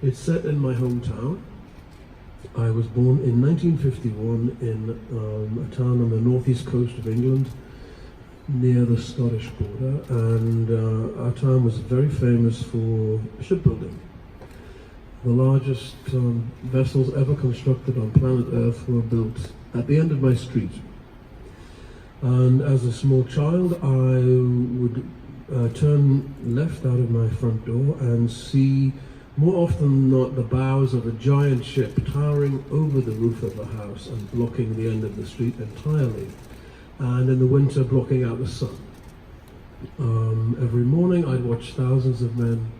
It's set in my hometown. I was born in 1951 in a town on the northeast coast of England, near the Scottish border, and our town was very famous for shipbuilding. The largest vessels ever constructed on planet Earth were built at the end of my street. And as a small child, I would turn left out of my front door and see, more often than not, the bows of a giant ship towering over the roof of the house and blocking the end of the street entirely, and in the winter blocking out the sun. Every morning I'd watch thousands of men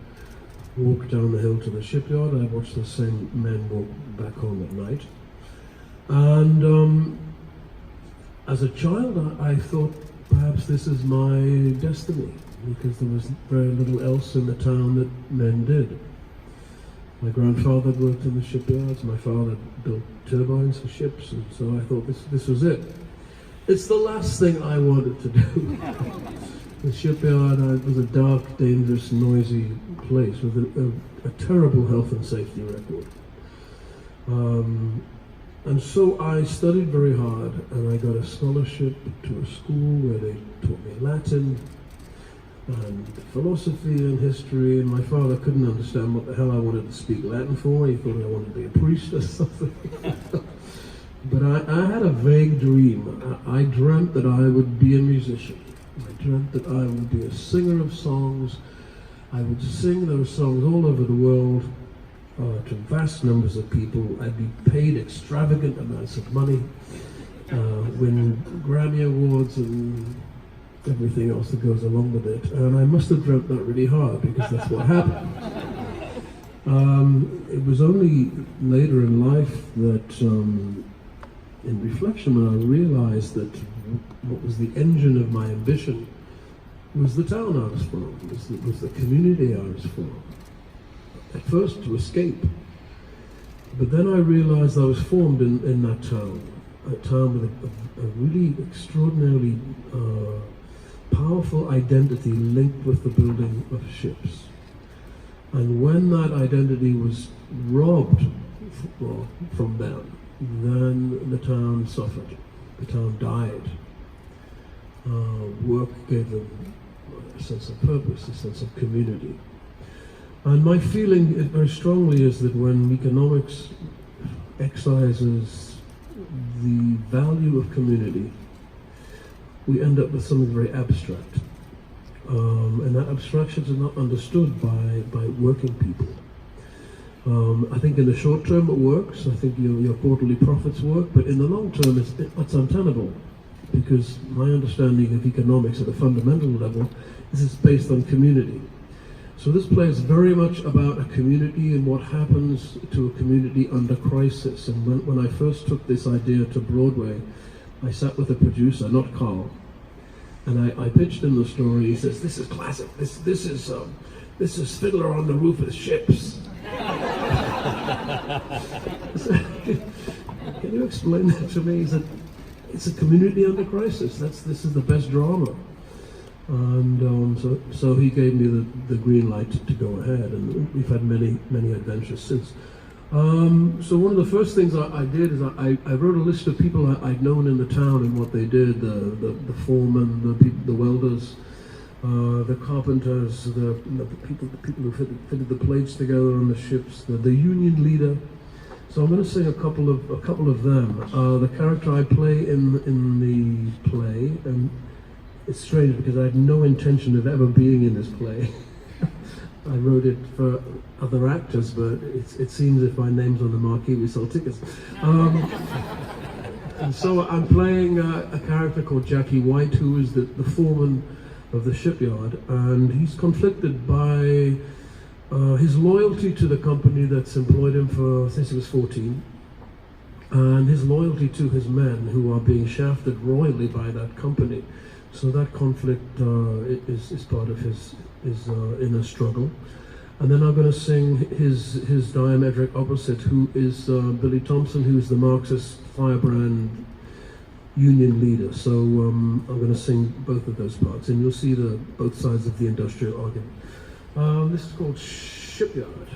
walk down the hill to the shipyard. I'd watch the same men walk back home at night. And as a child, I thought perhaps this is my destiny, because there was very little else in the town that men did. My grandfather worked in the shipyards, my father built turbines for ships, and so I thought this was it. It's the last thing I wanted to do. The shipyard was a dark, dangerous, noisy place with a terrible health and safety record. And so I studied very hard, and I got a scholarship to a school where they taught me Latin and philosophy and history, and my father couldn't understand what the hell I wanted to speak Latin for. He thought I wanted to be a priest or something. But I had a vague dream. I dreamt that I would be a musician. I dreamt that I would be a singer of songs. I would sing those songs all over the world to vast numbers of people. I'd be paid extravagant amounts of money, win Grammy Awards and everything else that goes along with it. And I must have dreamt that really hard, because that's what happened. It was only later in life that, in reflection, when I realized that what was the engine of my ambition was the town I was from, was the community I was from. At first, to escape. But then I realized I was formed in that town, a town with a really extraordinarily powerful identity linked with the building of ships. And when that identity was robbed from them, then the town suffered. The town died. Work gave them a sense of purpose, a sense of community. And my feeling very strongly is that when economics excises the value of community, we end up with something very abstract. And that abstractions are not understood by working people. I think in the short term it works. I think your quarterly profits work, but in the long term it's untenable, because my understanding of economics at a fundamental level is it's based on community. So this play is very much about a community and what happens to a community under crisis. And when I first took this idea to Broadway, I sat with a producer, not Carl, and I pitched him the story. He says, "This is classic. This is Fiddler on the Roof of Ships." Can you explain that to me? He said, "It's a community under crisis. This is the best drama." And so he gave me the green light to go ahead, and we've had many adventures since. So one of the first things I did is I wrote a list of people I'd known in the town and what they did: the foremen, the welders, the carpenters, the people who fitted the plates together on the ships, the union leader. So I'm going to sing a couple of them. The character I play in the play, and it's strange because I had no intention of ever being in this play. I wrote it for other actors, but it seems if my name's on the marquee, we sell tickets. And so I'm playing a character called Jackie White, who is the foreman of the shipyard, and he's conflicted by his loyalty to the company that's employed him since he was 14, and his loyalty to his men, who are being shafted royally by that company. So that conflict is part of his inner struggle. And then I'm going to sing his diametric opposite, who is Billy Thompson, who's the Marxist firebrand union leader. So I'm going to sing both of those parts, and you'll see both sides of the industrial argument. This is called Shipyard.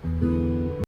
you.